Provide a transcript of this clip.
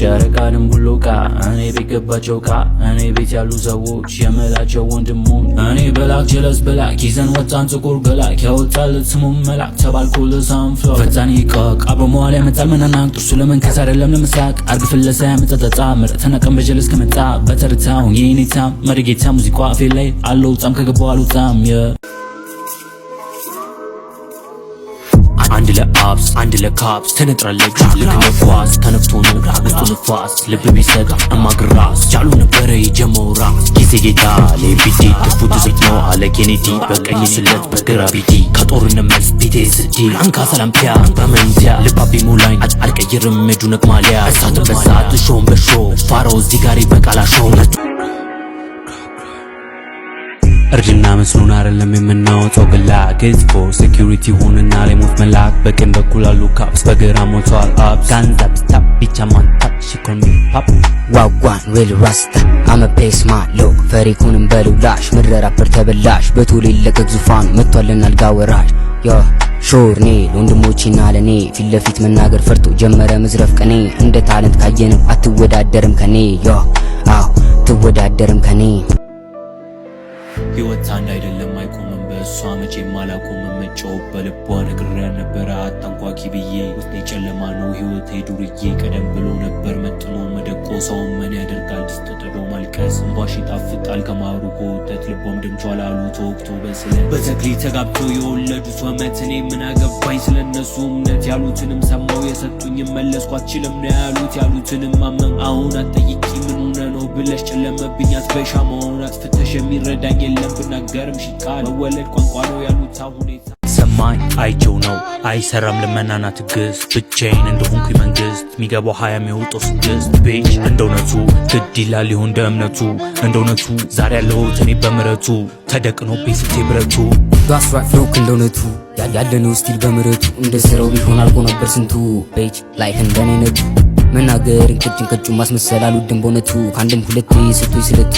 ጨረቃንም ብሎቃ እኔ ቤት ገባቸው ቃ እኔ ቤት ያሉ ሰዎች የመላቸው ወንድሙን እኔ በላክ ጀለስ በላክ ይዘን ወጣን ጥቁር ገላክ ያወጣለት ስሙም መላክ ተባልኮ ለሳንፍሎ ፈታን ይቀቅ አብሮ መዋል ያመጣል መናናቅ ጥርሱ ለመንከስ አይደለም ለመሳቅ አርግ ፍለሳ ያመጣጠጣ ምርተነቀም በጀለስ ከመጣ በተርታው የኔታ መሪጌታ ሙዚቃ አፌ ላይ አለው ጣም ከገባው አልወጣም አንድ ለአብስ አንድ ለካፕስ ተነጥራለች ልክ ለኳስ ተነፍቶ ነው አግስቶ ንፋስ ልብ ቢሰጥ እማግራስ ቻሉ ነበረ የጀመው ራስ ጊዜ ጌታ ለቢቲ ተፉት ዝት ነው አለ ኬኔዲ በቀኝ ስለት በግራ ቢቲ ከጦርነት መልስ ፒቴስዲ አንካ ሰላምፒያ በመንቲያ ልባቢ ሙላኝ አልቀይርም መዱ ነቅማሊያ እሳት በሳት ሾም በሾ ፋራው እዚህ ጋር ይበቃላሾ እርጅና መስሎን አይደለም የምናወጣው ብላክ እዝፎ ሴኩሪቲ ሆነና ለሞት መላክ በቀኝ በኩል አሉ ካፕስ በግራ ሞቷል አፕስ ጋንዛብ ስታፕ ቢቻ ማንታች ኮን ፓፕ ዋጓን ዌል ራስታ አመ ፔስ ማሎክ ፈሪኩንም በሉላሽ ምድረ ራፐር ተበላሽ በቶሌ ለቀቅ ዙፋን መጥቷልና አልጋ ወራሽ ዮ ሾርኔ ወንድሞቼና ለኔ ፊት ለፊት መናገር ፈርቶ ጀመረ መዝረፍ ቀኔ እንደ ታለንት ካየነው አትወዳደርም ከኔ ዮ አው ትወዳደርም ከኔ ህይወት አንድ አይደለም አይቆምም በእሷ መቼም አላቆምም መጫው በልቧ ነግሬያ ነበረ አታንኳኪ ብዬ ውስጤ ጨለማ ነው ህይወቴ ዱርዬ ቀደም ብሎ ነበር መጥኖ መደቆ ሰው ምን ያደርጋል ተጥዶ ማልቀስ እንባሽ ይጣፍጣል ከማሩ ከወተት ልቦም ደምቷል አሉ ተወቅቶ በስለት በተክሊል ተጋብቶ የወለዱት ወመት እኔ ምን አገባኝ ስለነሱ እምነት ያሉትንም ሰማው የሰጡኝም መለስኩ አትችልም ነው ያሉት ያሉትንም ማመን አሁን አትጠይቂ ምን ሆነ ነው ብለሽ ጨለመብኝ አትበሻ መሆን አትፍተሽ የሚረዳኝ የለም ብናገርም ሺቃል መወለድ ቋንቋ ነው ያሉት ሁኔታ ሰማኝ አይቸው ነው አይሰራም ልመናና ትግስት ብቻዬን እንደሆንኩኝ መንግስት ሚገባው 20 የሚወጣው 6 ቤጅ እንደውነቱ ግድ ይላል ይሁን እንደ እምነቱ እንደውነቱ ዛሬ ያለሁት እኔ በምረቱ ተደቅኖ ቤስቴ ብረቱ ዳስ ራይት ፍሎክ እንደውነቱ ያለነው ስቲል በምረቱ እንደ ስራው ቢሆን አልቆ ነበር ስንቱ ቤጅ ላይክ እንደኔ ነቱ መናገር እንቅጭ ማስመሰል አልወድም በእውነቱ ከአንድም ሁለቴ ስቶኝ ስለቱ